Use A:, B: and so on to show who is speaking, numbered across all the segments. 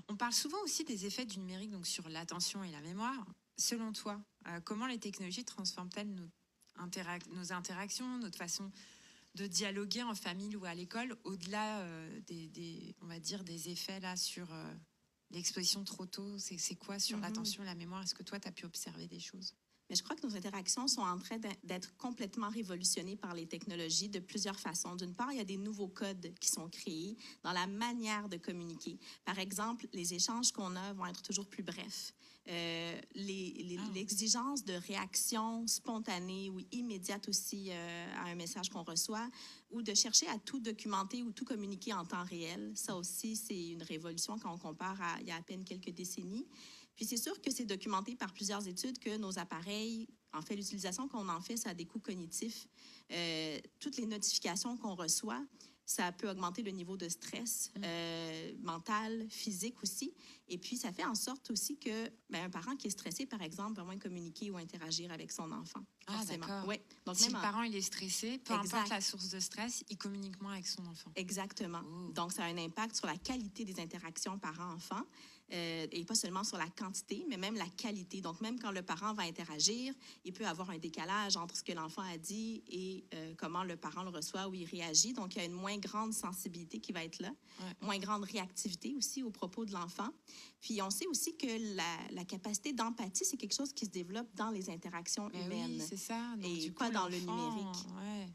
A: On parle souvent aussi des effets du numérique donc sur l'attention et la mémoire. Selon toi, comment les technologies transforment-elles nos interactions, notre façon de dialoguer en famille ou à l'école, au-delà on va dire, des effets là sur l'exposition trop tôt? C'est quoi sur l'attention et la mémoire? Est-ce que toi, tu as pu observer des choses?
B: Mais je crois que nos interactions sont en train d'être complètement révolutionnées par les technologies de plusieurs façons. D'une part, il y a des nouveaux codes qui sont créés dans la manière de communiquer. Par exemple, les échanges qu'on a vont être toujours plus brefs. L'exigence de réaction spontanée ou immédiate aussi à un message qu'on reçoit, ou de chercher à tout documenter ou tout communiquer en temps réel. Ça aussi, c'est une révolution quand on compare à il y a à peine quelques décennies. Puis c'est sûr que c'est documenté par plusieurs études que nos appareils, en fait, l'utilisation qu'on en fait, ça a des coûts cognitifs. Toutes les notifications qu'on reçoit, ça peut augmenter le niveau de stress mental, physique aussi. Et puis, ça fait en sorte aussi que un parent qui est stressé, par exemple, va moins communiquer ou interagir avec son enfant.
A: Ah, d'accord.
B: Ouais. Donc,
A: si le parent il est stressé, peu
B: Exact.
A: importe la source de stress, il communique moins avec son enfant.
B: Exactement.
A: Oh.
B: Donc, ça a un impact sur la qualité des interactions parent-enfant et pas seulement sur la quantité, mais même la qualité. Donc, même quand le parent va interagir, il peut avoir un décalage entre ce que l'enfant a dit et comment le parent le reçoit ou il réagit. Donc, il y a une moins grande sensibilité qui va être là, moins grande réactivité aussi aux propos de l'enfant. Puis, on sait aussi que la capacité d'empathie, c'est quelque chose qui se développe dans les interactions humaines.
A: Oui, c'est ça. Donc,
B: et
A: du coup,
B: pas dans le numérique.
A: Ouais.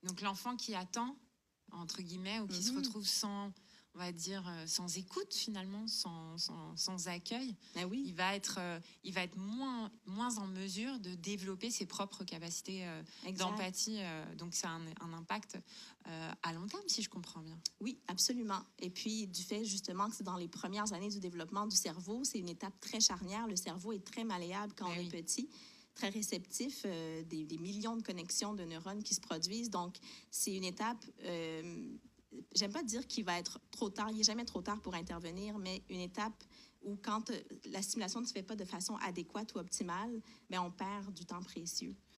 A: Donc, l'enfant qui attend, entre guillemets, ou qui se retrouve sans, on va dire, sans écoute finalement, sans accueil,
B: oui.
A: il va être moins en mesure de développer ses propres capacités d'empathie. Donc, ça a un impact à long terme, si je comprends bien.
B: Oui, absolument. Et puis, du fait justement que c'est dans les premières années du développement du cerveau, c'est une étape très charnière. Le cerveau est très malléable quand on est petit, très réceptif, des millions de connexions de neurones qui se produisent. Donc, c'est une étape, j'aime pas dire qu'il va être trop tard, il n'est jamais trop tard pour intervenir, mais une étape où quand la stimulation ne se fait pas de façon adéquate ou optimale, on perd du temps précieux.